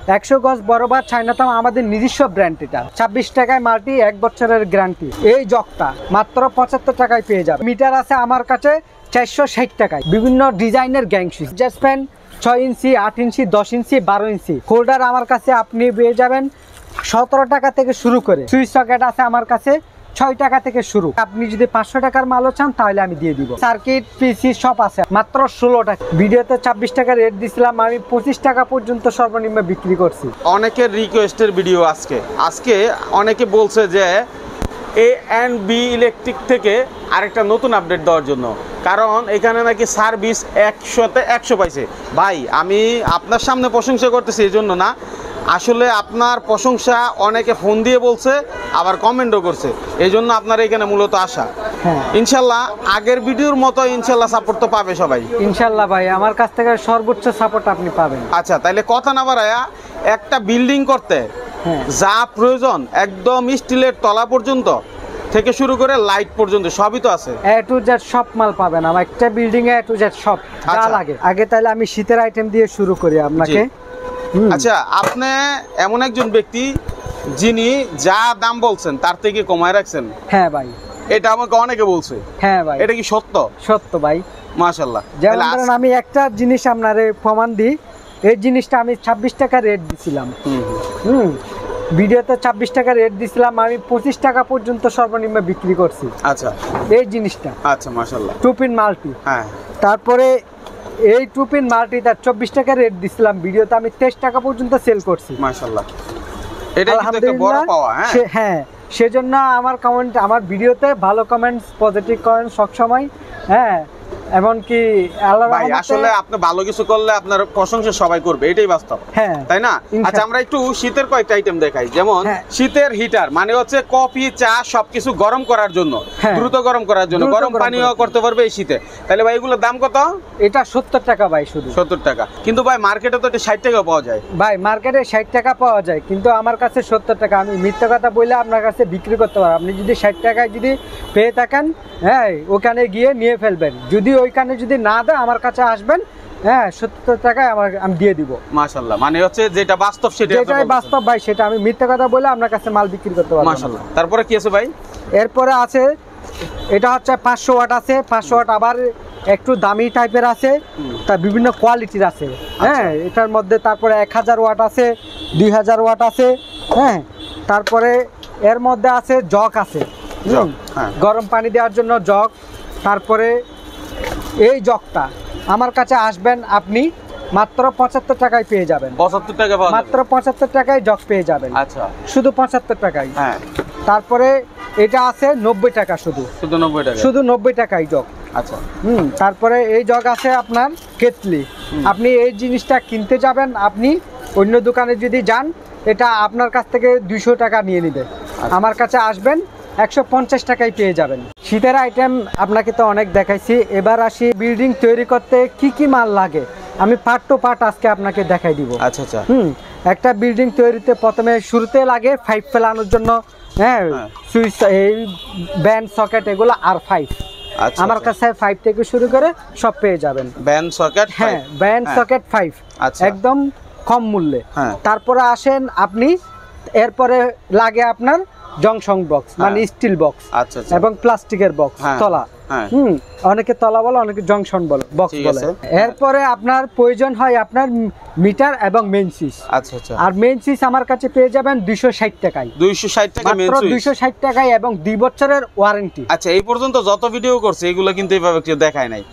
100 গজ বরাবর চায়নাতাম আমাদের নিজস্ব ব্র্যান্ড। এটা 26 টাকায় মাল্টি 1 বছরের গ্যারান্টি। এই জগটা মাত্র 75 টাকায় পেয়ে যাবে। মিটার আছে আমার কাছে 460 টাকায়। বিভিন্ন ডিজাইনের গ্যাং সুইচ, জাস্ট ফ্যান 6 ইঞ্চি, 8 ইঞ্চি, 10 ইঞ্চি, 12 ইঞ্চি। হোল্ডার আমার কাছে আপনি পেয়ে যাবেন 17 টাকা থেকে শুরু করে। সুইচ সকেট আছে আমার কাছে 6 টাকা থেকে শুরু। আপনি যদি 500 টাকার মালও চান তাহলে আমি দিয়ে দিব। সার্কিট পিসি সব আছে মাত্র 16 টাকা। ভিডিওতে 26 টাকা রেট দিছিলাম, আমি 25 টাকা পর্যন্ত সর্বনিম্ন বিক্রি করছি। অনেকের রিকোয়েস্টের ভিডিও আজকে অনেকে বলছে যে A&B ইলেকট্রিক থেকে আরেকটা নতুন আপডেট দেওয়ার জন্য, কারণ এখানে নাকি সার্ভিস 100তে 100 পাইছে। ভাই আমি আপনার সামনে প্রশংসা করতেছি এই জন্য না, আসলে আপনার প্রশংসা অনেকে ফোন দিয়ে বলছে, আবার কমেন্টও করছে, এই জন্য আপনার এখানে মূলত আসা। ইনশাল্লাহ আগের ভিডিওর মতো ইনশাল্লাহ সাপোর্ট তো পাবে সবাই ইনশাল্লাহ। ভাই আমার কাছ থেকে সর্বোচ্চ সাপোর্ট আপনি পাবেন। আচ্ছা, তাইলে কথা না বাড়ায়া একটা বিল্ডিং করতে যা প্রয়োজন একদম স্টিলের তলা পর্যন্ত থেকে শুরু করে লাইট পর্যন্ত সবই তো আছে। A to Z সব মাল পাবেন আমার একটা building A. A to Z সব যা লাগে। আগে তাহলে আমি শীতের আইটেম দিয়ে শুরু করি আপনাকে। আচ্ছা, আপনি এমন একজন ব্যক্তি যিনি যা দাম বলছেন তার থেকে কমায় রাখছেন। হ্যাঁ ভাই, এটা আমাকে অনেকে বলছে। হ্যাঁ ভাই, এটা কি সত্য? সত্য ভাই, মাশাআল্লাহ। যেমন ধরেন আমি একটা জিনিস আপনারে প্রমাণ দিই। এই জিনিসটা আমি 26 টাকা রেট দিছিলাম। ভিডিওতে 26 টাকা রেট দিছিলাম, আমি 25 টাকা পর্যন্ত সর্বনিম্ন বিক্রি করছি। আচ্ছা, এই জিনিসটা। আচ্ছা, মাশাআল্লাহ। Two-pin multi. হ্যাঁ, তারপরে এই টুপিন মাল্টিটা 24 টাকা রেট দিছিলাম, ভিডিওতে আমি 23 টাকা পর্যন্ত সেল করছি। মাশাআল্লাহ, এটা কিন্তু একটা বড় পাওয়া। হ্যাঁ, সেজন্য আমার কমেন্ট, আমার ভিডিওতে ভালো কমেন্টস, পজিটিভ কমেন্ট সব সময়। হ্যাঁ, এমনকি ভাই আসলে আপনি ভালো কিছু করলে আপনার প্রশংসা সবাই করবে, এটাই বাস্তব। হ্যাঁ, তাই না? আচ্ছা, আমরা একটু শীতের কয়েকটা আইটেম দেখাই। যেমন শীতের হিটার, মানে হচ্ছে কফি, চা সবকিছু গরম করার জন্য, দ্রুত গরম করার জন্য, গরম পানিও করতে পারবে এই শীতে। তাহলে ভাই এগুলোর দাম কত? এটা 70 টাকা ভাই, শুধু 70 টাকা। কিন্তু ভাই মার্কেটে তো এটা 60 টাকা পাওয়া যায়। ভাই মার্কেটে 60 টাকা পাওয়া যায়, কিন্তু আমার কাছে 70 টাকা। আমি মিথ্যা কথা বলে আপনার কাছে বিক্রি করতে পারবো। আপনি যদি 60 টাকায় যদি পেয়ে থাকেন, হ্যাঁ ওখানে গিয়ে নিয়ে ফেলবেন। যদি ওইখানে যদি না দেয় আমার কাছে আসবেন, হ্যাঁ 70 টাকায় আমি দিয়ে দিব। মাশাআল্লাহ, মানে হচ্ছে যেটা বাস্তব যেটাই বাস্তব ভাই, সেটা আমি মিথ্যা কথা বলে আপনার কাছে মাল বিক্রি করতে পারবো। মাশাআল্লাহ। তারপরে কি আছে ভাই? এরপরে আছে, এটা হচ্ছে 500 ওয়াট আছে। 500 ওয়াট আবার একটু দামি টাইপের আছে, তা বিভিন্ন কোয়ালিটির আছে। হ্যাঁ, এটার মধ্যে তারপরে 1000 ওয়াট আছে, 2000 ওয়াট আছে। হ্যাঁ, তারপরে এর মধ্যে আছে জগ আছে, গরম পানি দেওয়ার জন্য জগ। তারপরে এই জগটা আমার কাছে আসবেন আপনি মাত্র 75 টাকায় পেয়ে যাবেন। 75 টাকা মাত্র 75 টাকায় জগ পেয়ে যাবেন। আচ্ছা, শুধু 75 টাকায়। হ্যাঁ, তারপরে এটা আছে 90 টাকা, শুধু 90 টাকা, শুধু 90 টাকায় জগ। আচ্ছা, তারপরে এই জগ আছে আপনার কেতলি। আপনি এই জিনিসটা কিনতে যাবেন, আপনি অন্য দোকানে যদি যান, এটা আপনার কাছ থেকে 200 টাকা নিয়ে নিবে। আমার কাছে আসবেন 150 টাকায় পেয়ে যাবেন। শীতের আইটেম আপনাকে তো অনেক দেখাইছি, এবার আসি বিল্ডিং তৈরি করতে কি কি মাল লাগে। আমি পার্ট টু পার্ট আজকে আপনাকে দেখাই দিব। আচ্ছা আচ্ছা। একটা বিল্ডিং তৈরিতে প্রথমে শুরুতে লাগে 5 ফেলানোর জন্য। হ্যাঁ, সুইচ, এই ব্যান্ড, সকেট, এগুলো আর 5। আমার কাছে 5 থেকে শুরু করে সব পেয়ে যাবেন। ব্যান্ড সকেট, হ্যাঁ, ব্যান্ড সকেট 5, একদম কম মূল্যে। তারপরে আসেন আপনি, এরপরে লাগে আপনার জংশন বক্স, মানে স্টিল বক্স এবং প্লাস্টিকের বক্স, তলা। অনেকে তলা বলে, অনেকে জংশন বলে, বক্স বলে। এরপরে আপনার প্রয়োজন হয় আপনার মিটার এবং মেইন সুইচ। আচ্ছা আচ্ছা। আর মেইন সুইচ আমার কাছে পেয়ে যাবেন 260 টাকায়। 260 টাকা মেইন সুইচ, 260 টাকায় এবং 2 বছরের ওয়ারেন্টি। আচ্ছা, এই পর্যন্ত যত ভিডিও করছে এগুলো কিন্তু এইভাবে কেউ দেখায় নাই।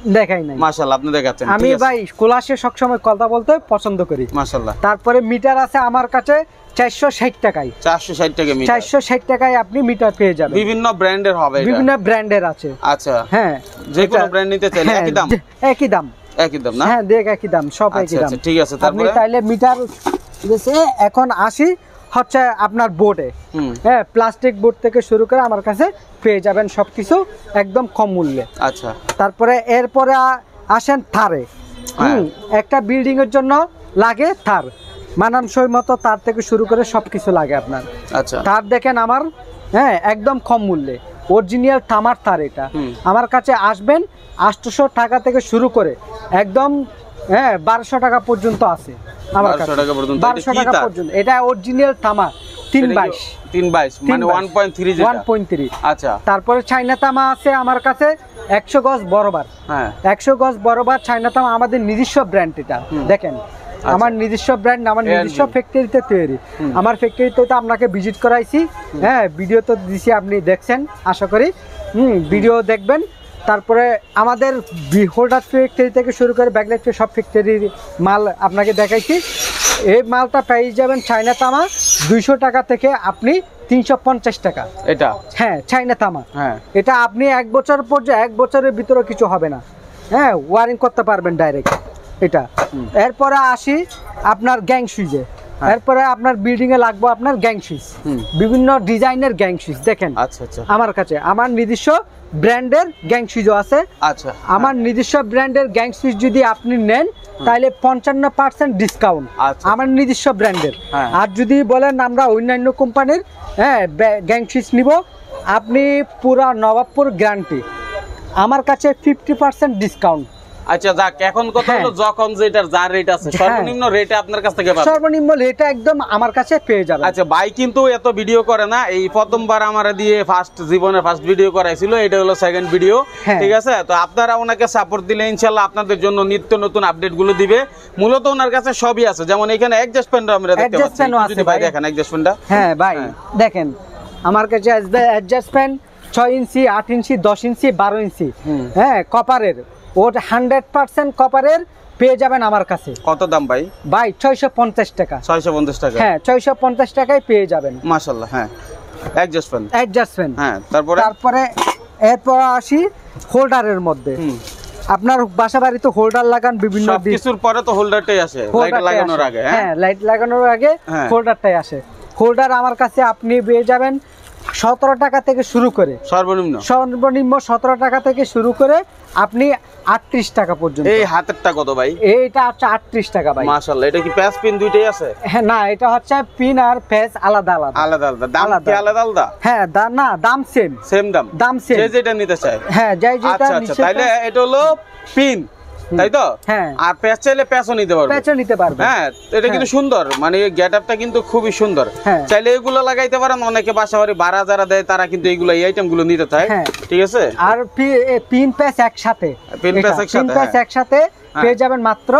মাশাআল্লাহ, আপনি দেখাচ্ছেন। আমি ভাই ক্লাসে সব সময় কথা বলতে পছন্দ করি। মাশাআল্লাহ। তারপরে মিটার আছে আমার কাছে 460 টাকায়। 460 টাকা মিটার। 460 টাকায় আপনি মিটার পেয়ে যাবেন। বিভিন্ন ব্র্যান্ডের হবে এটা? বিভিন্ন ব্র্যান্ডের আছে। আচ্ছা, হ্যাঁ, যে কোনো ব্র্যান্ড নিতে চাইলে একই দাম? একই দাম, একই দাম না? হ্যাঁ, দেখ একই দাম, সব একই দাম। আচ্ছা, ঠিক আছে। তারপরে আপনি তাইলে মিটার দিছে। এখন আসি হচ্ছে আপনার বোর্ডে। হ্যাঁ, প্লাস্টিক বোর্ড থেকে শুরু করে আমার কাছে পেয়ে যাবেন সবকিছু একদম কম মূল্যে। আচ্ছা, তারপরে এরপরে আসেন থারে। একটা বিল্ডিং এর জন্য লাগে থার, মানানসই মতো তার থেকে শুরু করে সবকিছু লাগে আপনার। আচ্ছা, তার দেখেন আমার, হ্যাঁ, একদম কম মূল্যে অরিজিনাল তামার তার। এটা আমার কাছে আসবেন 800 টাকা থেকে শুরু করে একদম হ্যাঁ 1200 টাকা পর্যন্ত আছে আমার কাছে। 1200 টাকা পর্যন্ত। 1200 টাকা পর্যন্ত। এটা অরিজিনাল তামা 322 322 মানে 1.3 যেটা 1.3। আচ্ছা। তারপরে চাইনা তামা আছে আমার কাছে 100 গজ বরাবর। হ্যাঁ 100 গজ বরাবর চাইনা তামা আমাদের নিজস্ব ব্র্যান্ড এটা। দেখেন আমার নিজস্ব ব্র্যান্ড, আমার নিজস্ব ফ্যাক্টরিতে তৈরি। আমার ফ্যাক্টরিতে তো আপনাকে ভিজিট করাইছি, হ্যাঁ ভিডিও তো দিছি, আপনি দেখছেন আশা করি। ভিডিও দেখবেন। তারপরে আমাদের হোল্ডার ফ্যাক্টরি থেকে শুরু করে ব্যাকলাইট সব ফ্যাক্টরির মাল আপনাকে দেখাইছি। এই মালটা পেয়ে যাবেন চাইনা তামা 200 টাকা থেকে আপনি 350 টাকা। এটা হ্যাঁ চাইনা তামা। হ্যাঁ এটা আপনি 1 বছর পর্যন্ত 1 বছরের ভিতরে কিছু হবে না, হ্যাঁ ওয়ারিং করতে পারবেন ডাইরেক্ট এটা। এরপরে আসি আপনার গ্যাং সুইচে। এরপরে আপনার বিল্ডিং এ লাগবে আপনার গ্যাং সুইচ, বিভিন্ন ডিজাইনের গ্যাং সুইচ। দেখেন আচ্ছা আচ্ছা আমার কাছে আমার নিজস্ব ব্র্যান্ডের গ্যাং সুইচও আছে। আচ্ছা আমার নিজস্ব ব্র্যান্ডের গ্যাং সুইচ যদি আপনি নেন তাহলে 55% ডিসকাউন্ট আমার নিজস্ব ব্র্যান্ডের। আর যদি বলেন আমরা অন্যান্য কোম্পানির হ্যাঁ গ্যাং সুইচ নিব, আপনি পুরা নবাবপুর গ্যারান্টি আমার কাছে 50% ডিসকাউন্ট। আচ্ছা যাক, এখন কথা হলো যখন যেটার যা রেট আছে সর্বনিম্ন রেটে আপনার কাছ থেকে পাবেন। সর্বনিম্ন রেটে একদম আমার কাছে পেয়ে যাবেন। আচ্ছা ভাই কিন্তু এত ভিডিও করে না, এই প্রথমবার আমারে দিয়ে জীবনের ফার্স্ট ভিডিও করাইছিল, এটা হলো সেকেন্ড ভিডিও। ঠিক আছে, তো আপনারা ওনাকে সাপোর্ট দিলে ইনশাআল্লাহ আপনাদের জন্য নিত্য নতুন আপডেট গুলো দিবে। মূলত ওনার কাছে সবই আছে, যেমন এখানে অ্যাডজাস্ট ফ্যান আমরা দেখতে পাচ্ছি। যদি ভাই দেখেন অ্যাডজাস্ট ফ্যানটা। হ্যাঁ ভাই দেখেন আমার কাছে অ্যাডজাস্ট ফ্যান 6 ইঞ্চি, 8 ইঞ্চি, 10 ইঞ্চি, 12 ইঞ্চি, হ্যাঁ কপারের, ওটা 100% কপারের পেয়ে যাবেন আমার কাছে। কত দাম ভাই? ভাই 650 টাকা। 650 টাকা? হ্যাঁ 650 টাকায় পেয়ে যাবেন। মাশাআল্লাহ। হ্যাঁ অ্যাডজাস্ট ফ্যান। হ্যাঁ তারপরে এরপর আসি হোল্ডারের মধ্যে। আপনার বাসা বাড়িতে হোল্ডার লাগান বিভিন্ন কিছুর পরে তো হোল্ডারটাই আসে লাইট লাগানোর আগে। হ্যাঁ লাইট লাগানোর আগে হোল্ডারটাই আসে। হোল্ডার আমার কাছে আপনি পেয়ে যাবেন 17 টাকা থেকে শুরু করে, সর্বনিম্ন 17 টাকা থেকে শুরু করে আপনি 38 টাকা পর্যন্ত। এই হাতেরটা কত ভাই? এইটা হচ্ছে 38 টাকা ভাই। মাশাআল্লাহ। এটা কি প্যাচ পিন দুইটাই আছে? হ্যাঁ না, এটা হচ্ছে পিন আর প্যাচ আলাদা আলাদা। আলাদা আলাদা দাম কি আলাদা আলাদা? হ্যাঁ না দাম সেম। সেম দাম সেম। যে যেটা নিতে চায়। হ্যাঁ যাই যেটা নিতে। আচ্ছা তাহলে এটা হলো পিন, তাই তো? হ্যাঁ। আর প্যাচ চাইলে প্যাচও নিতে পারবে। প্যাচও নিতে পারবে। হ্যাঁ এটা কিন্তু সুন্দর, মানে গেটআপটা কিন্তু খুবই সুন্দর। চাইলে এগুলো লাগাইতে পারেন। অনেকে বাসাবাড়ি ভাড়া যারা দেয় তারা কিন্তু এইগুলো এই আইটেম গুলো নিতে চায়। ঠিক আছে। আর পিন প্যাচ একসাথে, পিন প্যাচ একসাথে পেয়ে যাবেন মাত্র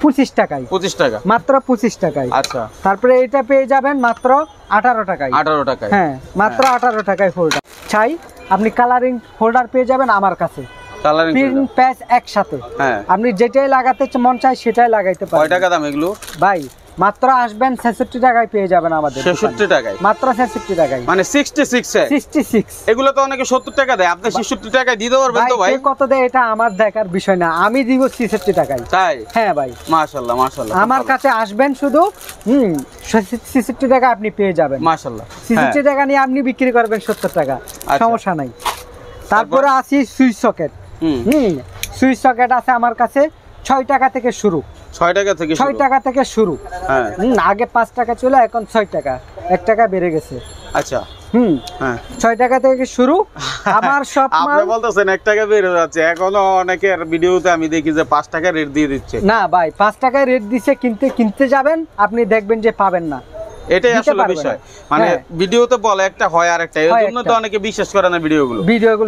25 টাকায়। 25 টাকা মাত্র 25 টাকায়। আচ্ছা। তারপরে এটা পেয়ে যাবেন মাত্র 18 টাকায়। 18 টাকায়। হ্যাঁ মাত্র 18 টাকায় হোল্ডার। চাই আপনি কালারিং হোল্ডার পেয়ে যাবেন আমার কাছে। পিন প্যাচ একসাথে। হ্যাঁ আপনি যেটাই লাগাতে মন চায় সেটাই লাগাইতে পারেন। কয় টাকা দাম এগুলো ভাই? মাত্র আসবেন 66 টাকায় পেয়ে যাবেন আমাদের। 66 টাকায়? মাত্র 66 টাকায়। মানে 66 এগুলো তো অনেকে 70 টাকা দেয়, আপনি 66 টাকায় দিতে পারবেন তো ভাই? কত দেয় এটা আমার দেখার বিষয় না, আমি দিব 66 টাকায়। তাই? হ্যাঁ ভাই। মাশাআল্লাহ মাশাআল্লাহ। আমার কাছে আসবেন শুধু 66 টাকা আপনি পেয়ে যাবেন। মাশাআল্লাহ। 66 টাকা নিয়ে আপনি বিক্রি করবেন 70 টাকা, সমস্যা নাই। তারপরে আসি সুইচ সকেট। সুইচ সকেট আছে আমার কাছে 6 টাকা থেকে শুরু। 6 টাকা থেকে শুরু। হ্যাঁ আগে 5 টাকা ছিল, এখন 6 টাকা, 1 টাকা বেড়ে গেছে। আচ্ছা। হ্যাঁ 6 টাকা থেকে শুরু। আমার সব আপনি বলতেছেন 1 টাকা বেড়ে যাচ্ছে, এখনো অনেকের ভিডিওতে আমি দেখি যে 5 টাকা রেট দিয়ে দিচ্ছে। না ভাই 5 টাকায় রেট দিছে, কিনতে যাবেন আপনি দেখবেন যে পাবেন না। এটাই আসলে বিষয়, মানে ভিডিওতে বলে একটা হয় আর একটা, এর জন্য তো অনেকে বিশ্বাস করে না ভিডিওগুলো।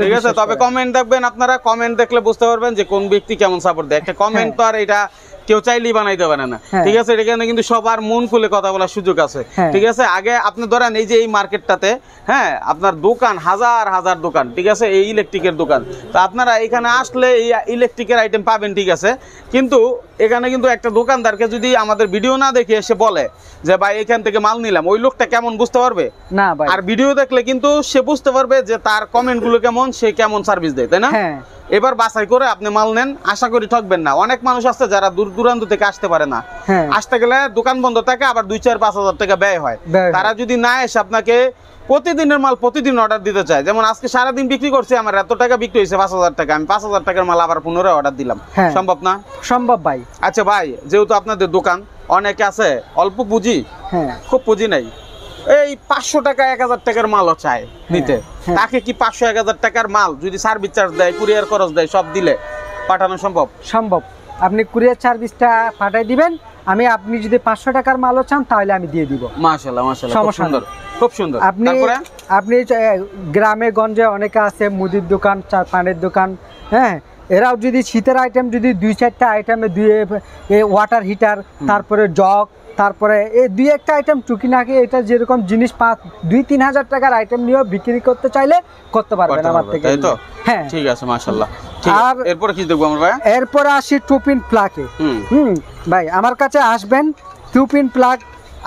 ঠিক আছে, তবে কমেন্ট দেখবেন আপনারা, কমেন্ট দেখলে বুঝতে পারবেন যে কোন ব্যক্তি কেমন সাপোর্ট দেয়। একটা কমেন্ট তো আর এটা কেউ চাইলেই বানাইতে পারে না। ঠিক আছে, এখানে কিন্তু সবার মন খুলে কথা বলার সুযোগ আছে। ঠিক আছে, আগে আপনি ধরেন এই যে এই মার্কেটটাতে হ্যাঁ আপনার দোকান হাজার হাজার দোকান, ঠিক আছে, এই ইলেকট্রিকের দোকান, তো আপনারা এখানে আসলে এই ইলেকট্রিকের আইটেম পাবেন। ঠিক আছে, কিন্তু এখানে কিন্তু একটা দোকানদারকে যদি আমাদের ভিডিও না দেখে এসে বলে যে ভাই এখান থেকে মাল নিলাম, ওই লোকটা কেমন বুঝতে পারবে না ভাই। আর ভিডিও দেখলে কিন্তু সে বুঝতে পারবে যে তার কমেন্ট গুলো কেমন, সে কেমন সার্ভিস দেয়, তাই না? এবার বাছাই করে আপনি মাল নেন, আশা করি ঠকবেন না। অনেক মানুষ আছে যারা দূর দূরান্ত থেকে আসতে পারে না, আসতে গেলে দোকান বন্ধ থাকে, আবার 2-4-5 হাজার টাকা ব্যয় হয়। তারা যদি না এসে আপনাকে প্রতিদিনের মাল প্রতিদিন অর্ডার দিতে চায়, যেমন আজকে সারাদিন বিক্রি করছি, আমার এত টাকা বিক্রি হয়েছে 5,000 টাকা, আমি 5,000 টাকার মাল আবার পুনরায় অর্ডার দিলাম, সম্ভব না? সম্ভব ভাই। আচ্ছা ভাই, যেহেতু আপনাদের দোকান, অনেকে আছে অল্প পুঁজি, খুব পুঁজি নাই, এই 500 টাকা 1,000 টাকার মালও চায় নিতে, তাকে কি 500-1,000 টাকার মাল যদি সার্ভিস চার্জ দেয়, কুরিয়ার খরচ দেয়, সব দিলে পাঠানো সম্ভব? সম্ভব। আপনি কুরিয়ার সার্ভিসটা পাঠিয়ে দিবেন, আপনি যদি 500 টাকার মালও চান তাহলে আমি দিয়ে দিব। মাশাআল্লাহ মাশাআল্লাহ, খুব সুন্দর খুব সুন্দর। আপনি গ্রামে গঞ্জে অনেকে আছে মুদির দোকান, পানের দোকান, হ্যাঁ, এরাও যদি শীতের আইটেম যদি 2-4টা আইটেমে ওয়াটার হিটার, তারপরে জগ, তারপরে এই 2-1টা আইটেম টুকিনাকি এটা যেরকম জিনিস 2-3 হাজার টাকার আইটেম নিয়েও বিক্রি করতে চাইলে করতে পারবেন আমার থেকে, তাই তো? হ্যাঁ, ঠিক আছে, মাশাআল্লাহ। আর এরপর কি দেখবো আমরা ভাই? এরপর আসি টুপিন প্লাগে। ভাই আমার কাছে আসবেন, টুপিন প্লাগ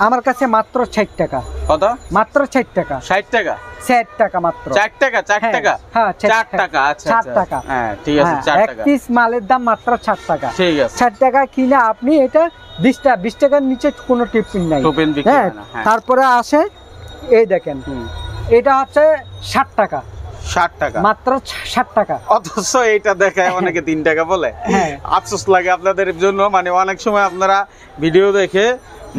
আমার কাছে মাত্র 60 টাকা। কত? মাত্র 60 টাকা। 60 টাকা? 60 টাকা মাত্র। 4 টাকা? 4 টাকা? হ্যাঁ, 4 টাকা। আচ্ছা 4 টাকা। হ্যাঁ, ঠিক আছে, 4 টাকা। এক পিস মালের দাম মাত্র 4 টাকা। ঠিক আছে। 4 টাকা কিনে আপনি এটা 20 টাকার নিচে কোনো টিফিন নাই। হ্যাঁ, তারপরে আসে এই দেখেন, এটা হচ্ছে 60 টাকা। 60 টাকা মাত্র 60 টাকা। অথচ এটা দেখায় অনেকে 3 টাকা বলে। আফসোস লাগে আপনাদের জন্য, মানে অনেক সময় আপনারা ভিডিও দেখে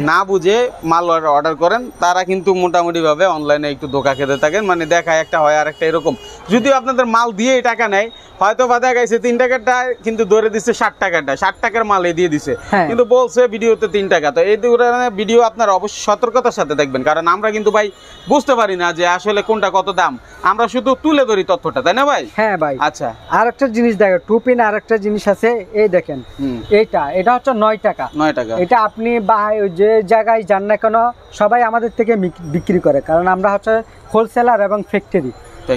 না বুঝে মাল অর্ডার করেন, তারা কিন্তু মোটামুটি ভাবে অনলাইনে একটু ধোঁকা খেতে থাকেন, মানে দেখায় একটা হয় আর একটা এরকম। যদিও আপনাদের মাল দিয়ে টাকা নেয়, হয়তো বা দেখাইছে 3 টাকাটা কিন্তু ধরে দিচ্ছে 60 টাকাটা, 60 টাকার মালে দিয়ে দিছে, কিন্তু বলছে ভিডিওতে 3 টাকা। তো এই ধরনের ভিডিও আপনারা অবশ্যই সতর্কতার সাথে দেখবেন, কারণ আমরা কিন্তু ভাই বুঝতে পারি না যে আসলে কোনটা কত দাম, আমরা শুধু তুলে ধরি তথ্যটা, তাই না ভাই? হ্যাঁ ভাই। আচ্ছা, আর একটা জিনিস দেখেন, টুপিন আর একটা জিনিস আছে, এই দেখেন, এটা হচ্ছে 9 টাকা। 9 টাকা। এটা আপনি যে জায়গায় যান না কেন সবাই আমাদের থেকে বিক্রি করে, কারণ আমরা হচ্ছে হোলসেলার এবং ফ্যাক্টরি,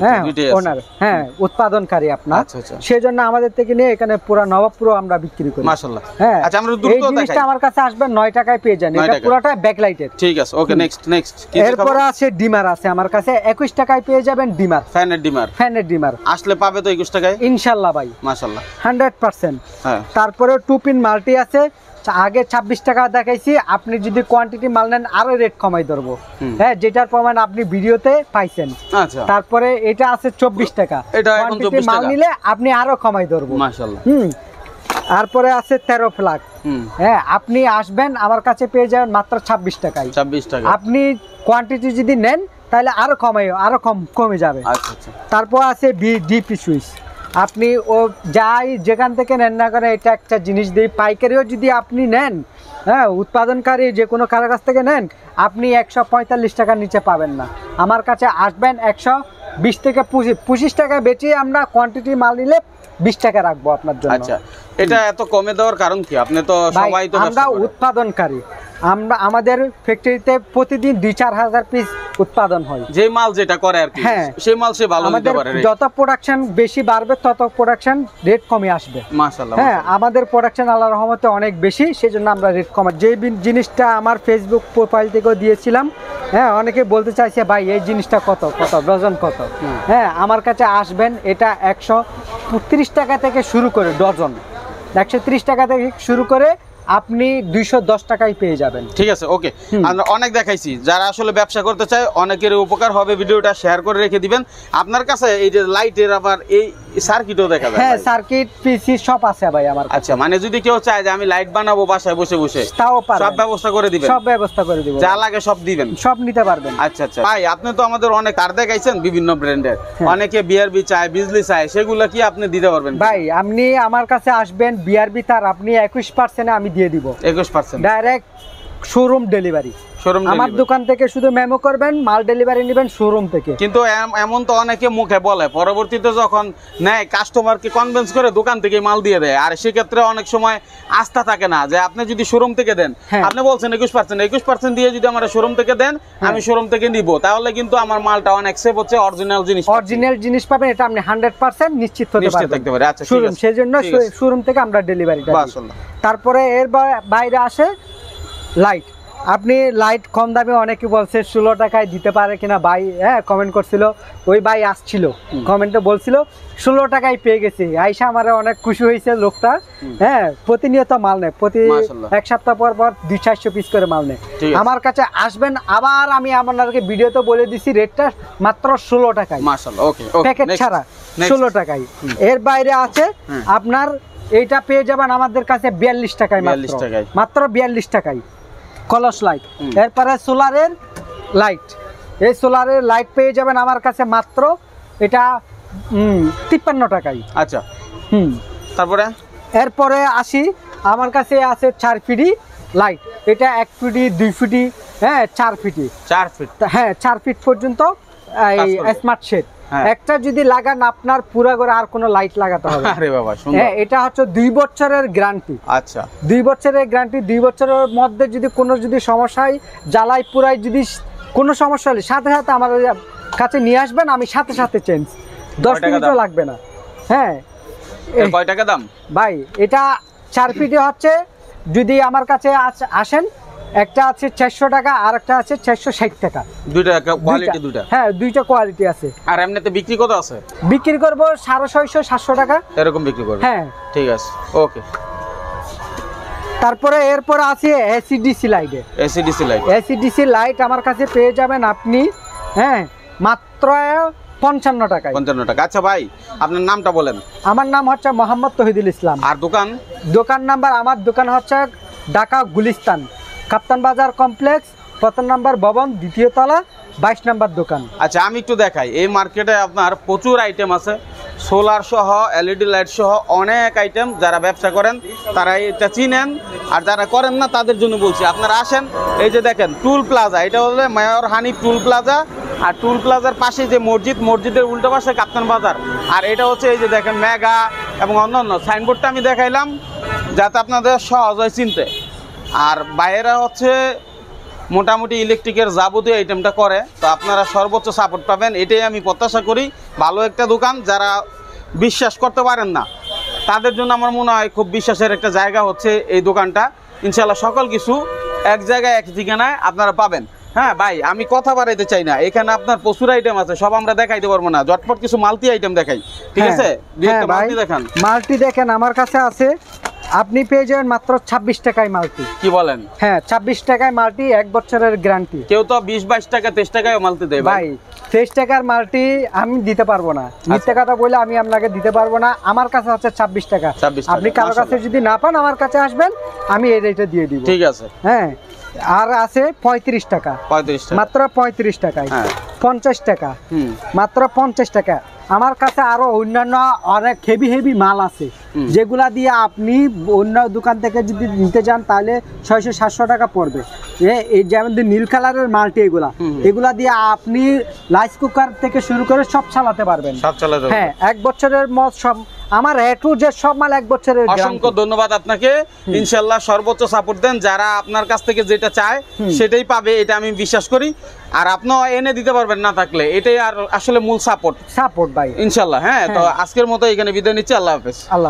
হ্যাঁ, ওনার, হ্যাঁ, উৎপাদনকারী আপনার। সেই জন্য আমাদের থেকে নিয়ে এখানে পুরো নবাবপুর আমরা বিক্রি করি। মাশাআল্লাহ। হ্যাঁ, আচ্ছা, আমরা দ্রুত দেখাই। জিনিসটা আমার কাছে আসবে 9 টাকায় পেয়ে যান, এটা পুরোটা ব্যাকলাইটের। ঠিক আছে, ওকে, নেক্সট। এরপর আছে ডিমার আছে আমার কাছে, 21 টাকায় পেয়ে যাবেন ডিমার, ফ্যানের ডিমার আসলে পাবে তো 21 টাকায় ইনশাআল্লাহ ভাই, মাশাআল্লাহ 100%। হ্যাঁ, তারপরে টুপিন মাল্টি আছে, আগে 26 টাকা দেখাইছি, আপনি যদি কোয়ান্টিটি মাল নেন আরো রেট কমাই ধরবো, হ্যাঁ, যেটার প্রমাণ আপনি ভিডিওতে পাইছেন। আচ্ছা, তারপরে এটা আছে 24 টাকা, এটা এখন 24 টাকা, মাল নিলে আপনি আরো কমাই ধরবো, মাশাআল্লাহ। তারপরে আছে 13 ফ্লাগ, হ্যাঁ, আপনি আসবেন আমার কাছে পেয়ে যাবেন মাত্র 26 টাকায়। 26 টাকা। আপনি কোয়ান্টিটি যদি নেন তাহলে আরো কমে যাবে। আচ্ছা আচ্ছা। তারপর আছে ডিপি সুইচ, আপনি যেখান থেকে নেন না করে, এটা একটা জিনিস দিয়ে পাইকারিও যদি আপনি নেন, হ্যাঁ, উৎপাদনকারী যে কোনো কারো কাছ থেকে নেন, আপনি 145 টাকার নিচে পাবেন না। আমার কাছে আসবেন 120 থেকে 25 টাকা বেচে আমরা কোয়ান্টিটি মাল নিলে 20 টাকা রাখবো আপনার জন্য। আচ্ছা, এটা এত কমে দেওয়ার কারণ কি? আপনি তো সবাই তো আমরা উৎপাদনকারী, আমাদের ফ্যাক্টরিতে প্রতিদিন 2-4 হাজার পিস উৎপাদন হয়, যে মাল যেটা করে আর কি, হ্যাঁ, সেই মাল সে ভালো দিতে পারে। যত প্রোডাকশন বেশি বাড়বে তত প্রোডাকশন রেট কমে আসবে, মাশাআল্লাহ। হ্যাঁ, আমাদের প্রোডাকশন আল্লাহর রহমতে অনেক বেশি, সেজন্য আমরা রেট কমাই। যে জিনিসটা আমার ফেসবুক প্রোফাইল থেকেও দিয়েছিলাম, হ্যাঁ, অনেকে বলতে চাইছে ভাই এই জিনিসটা কত ডজন কত, হ্যাঁ, আমার কাছে আসবেন, এটা 130 টাকা থেকে শুরু করে ডজন, 130 টাকা থেকে শুরু করে আপনি 210 টাকায় পেয়ে যাবেন। ঠিক আছে, ওকে। আমরা অনেক দেখাইছি, যারা আসলে ব্যবসা করতে চায় অনেকের উপকার হবে, ভিডিওটা শেয়ার করে রেখে দিবেন। আপনার কাছে এই যে লাইটের আবার এই সার্কিটও দেখা যায়? হ্যাঁ, সার্কিট পিসি সব আছে ভাই আমার কাছে। আচ্ছা, মানে যদি কেউ চায় যে আমি লাইট বানাবো বাসায় বসে বসে, তাও পারবেন, সব ব্যবস্থা করে দিবেন? সব ব্যবস্থা করে দিব, যা লাগে সব দিবেন, সব নিতে পারবেন। আচ্ছা আচ্ছা ভাই, আপনি তো আমাদের অনেক তার দেখাইছেন বিভিন্ন ব্র্যান্ডের, অনেকে বিআরবি চায়, বিজলি চায়, সেগুলো কি আপনি দিতে পারবেন? ভাই, আপনি আমার কাছে আসবেন, বিআরবি তার আপনি 21% আমি দিয়ে দিব, 21% ডাইরেক্ট শোরুম ডেলিভারি। আমার দোকান থেকে শুধু মেমো করবেন, মাল ডেলিভারি নেবেন শোরুম থেকে। কিন্তু এমন তো অনেকে মুখে বলে, পরবর্তীতে যখন নেয় কাস্টমারকে কনভিন্স করে দোকান থেকে মাল দিয়ে দেয়, আর সেক্ষেত্রে অনেক সময় আস্থা থাকে না। যে আপনি যদি শোরুম থেকে দেন, আপনি বলছেন 21% দিয়ে যদি আমার শোরুম থেকে দেন, আমি শোরুম থেকে নিব, তাহলে কিন্তু আমার মালটা অনেক সেফ হচ্ছে, অরিজিনাল জিনিস পাবেন, এটা আপনি 100% নিশ্চিত হতে পারবেন। আচ্ছা, শোরুম, সেজন্য শোরুম থেকে আমরা ডেলিভারিটা দিই। তারপরে এর বাইরে আসে লাইট। আপনি লাইট কম দামে, অনেকে বলছে 16 টাকায় দিতে পারে কিনা ভাই, হ্যাঁ, কমেন্ট করছিল, ওই ভাই আসছিল কমেন্টে বলছিল 16 টাকায় পেয়ে গেছি। আইসা আমার অনেক খুশি হয়েছে লোকটা, হ্যাঁ, প্রতিনিয়ত মাল নেয়, প্রতি এক সপ্তাহ পর 200-400 পিস করে মাল নেয়। আমার কাছে আসবেন, আবার আমি আপনাদেরকে ভিডিওতে বলে দিছি রেটটা মাত্র 16 টাকায়, মাশাআল্লাহ, ওকে, প্যাকেট ছাড়া 16 টাকায়। এর বাইরে আছে আপনার এইটা পেয়ে যাবেন আমাদের কাছে 42 টাকায়, মাত্র 42 টাকায় কলস লাইট। এরপরে সোলারের লাইট, এই সোলারের লাইট পেয়ে যাবেন আমার কাছে মাত্র এটা 53 টাকায়। আচ্ছা, তারপরে এরপরে আসি আমার কাছে আছে 4 ফিটি লাইট, এটা 1 ফিটি 2 ফিটি, হ্যাঁ 4 ফিটি, 4 ফিট, হ্যাঁ 4 ফিট পর্যন্ত এই স্মার্ট শেড। হ্যাঁ। একটা যদি লাগান আপনার পুরো ঘরে আর কোনো লাইট লাগাতে হবে না। আরে বাবা সুন্দর। হ্যাঁ, এটা হচ্ছে 2 বছরের গ্যারান্টি। আচ্ছা 2 বছরের গ্যারান্টি, 2 বছরের মধ্যে যদি কোনো সমস্যা হয়, জ্বালাই পুরাই যদি কোনো সমস্যা হলে সাথে সাথে আমার কাছে নিয়ে আসবেন, আমি সাথে সাথে চেঞ্জ, 10 মিনিটও লাগবে না। হ্যাঁ কয় টাকা দাম ভাই? এটা 4 ফিটে হচ্ছে, যদি আমার কাছে আসেন, একটা আছে 400 টাকা আর একটা আছে 460 টাকা। দুইটা কোয়ালিটি দুইটা? হ্যাঁ, দুইটা কোয়ালিটি আছে। আর এমনিতে বিক্রি কত আছে? বিক্রি করবো 650 700 টাকা এরকম বিক্রি করবে? হ্যাঁ ঠিক আছে, ওকে। তারপরে এরপর আছে এসিডিসি লাইট। এসিডিসি লাইট আমার কাছে পেয়ে যাবেন আপনি, হ্যাঁ, মাত্র 55 টাকায়। 55 টাকা। আচ্ছা ভাই, আপনার নামটা বলেন। আমার নাম হচ্ছে মোহাম্মদ তহিদুল ইসলাম। আর দোকান নাম্বার, আমার দোকান হচ্ছে ঢাকা গুলিস্তান, কাপ্তান বাজার কমপ্লেক্স, প্রথম নাম্বার ভবন, 2য় তলা, 22 নাম্বার দোকান। আচ্ছা আমি একটু দেখাই, এই মার্কেটে আপনার প্রচুর আইটেম আছে, সোলার সহ, এলইডি লাইট সহ অনেক আইটেম। যারা ব্যবসা করেন তারা এটা চিনেন, আর যারা করেন না তাদের জন্য বলছি, আপনারা আসেন। এই যে দেখেন টুল প্লাজা, এটা হলো মেয়র হানিফ টুল প্লাজা। আর টুল প্লাজার পাশে যে মসজিদের উল্টো পাশে কাপ্তান বাজার। আর এটা হচ্ছে এই যে দেখেন মেগা এবং অন্যান্য সাইনবোর্ডটা আমি দেখাইলাম যাতে আপনাদের সহজ হয় চিনতে। আর বাইরে হচ্ছে মোটামুটি ইলেকট্রিকের যাবতীয় আইটেমটা করে, তো আপনারা সর্বোচ্চ সাপোর্ট পাবেন, এটাই আমি প্রত্যাশা করি। ভালো একটা দোকান, যারা বিশ্বাস করতে পারেন না তাদের জন্য আমার মনে হয় খুব বিশ্বাসের একটা জায়গা হচ্ছে এই দোকানটা। ইনশাল্লাহ সকল কিছু এক জায়গায় এক ঠিকানায় আপনারা পাবেন। হ্যাঁ ভাই, আমি কথা বাড়াইতে চাই না, এখানে আপনার প্রচুর আইটেম আছে, সব আমরা দেখাইতে পারবো না, ঝটপট কিছু মাল্টি আইটেম দেখাই, ঠিক আছে? মাল্টি দেখান। মাল্টি দেখেন আমার কাছে আছে, আপনি পেয়ে যাবেন মাত্র 26 টাকায় মাল্টি। কি বলেন? হ্যাঁ 26 টাকায় মাল্টি, 1 বছরের গ্যারান্টি। কেউ তো 20-22 টাকা 23 টাকায় মাল্টি দেয় ভাই। 23 টাকার মাল্টি আমি দিতে পারবো না, মিথ্যা কথা বলে আমি আপনাকে দিতে পারবো না। আমার কাছে হচ্ছে 26 টাকা। আপনি কারো কাছে যদি না পান আমার কাছে আসবেন, আমি এই রেটে দিয়ে দিব। ঠিক আছে। হ্যাঁ, আর আছে 35 টাকা, মাত্র 35 টাকায়। 50 টাকা, মাত্র 50 টাকা। আমার কাছে আরো অন্যান্য অনেক হেভি মাল আছে, যেগুলা দিয়ে আপনি অন্য দোকান থেকে যদি নিতে যান তাহলে 600-700 টাকা পড়বে। এই যেমন নীল কালারের মালটি, এগুলা দিয়ে আপনি রাইস কুকার থেকে শুরু করে সব চালাতে পারবেন। হ্যাঁ, 1 বছরের মত সব আমার যে সব মাল 1 বছরের। অসংখ্য ধন্যবাদ আপনাকে। ইনশাল্লাহ সর্বোচ্চ সাপোর্ট দেন, যারা আপনার কাছ থেকে যেটা চায় সেটাই পাবে, এটা আমি বিশ্বাস করি। আর আপনিও এনে দিতে পারবেন না থাকলে, এটাই আর আসলে মূল সাপোর্ট ভাই, ইনশাল্লাহ। হ্যাঁ, তো আজকের মতো এখানে বিদায় নিচ্ছি। আল্লাহ হাফেজ। আল্লাহ।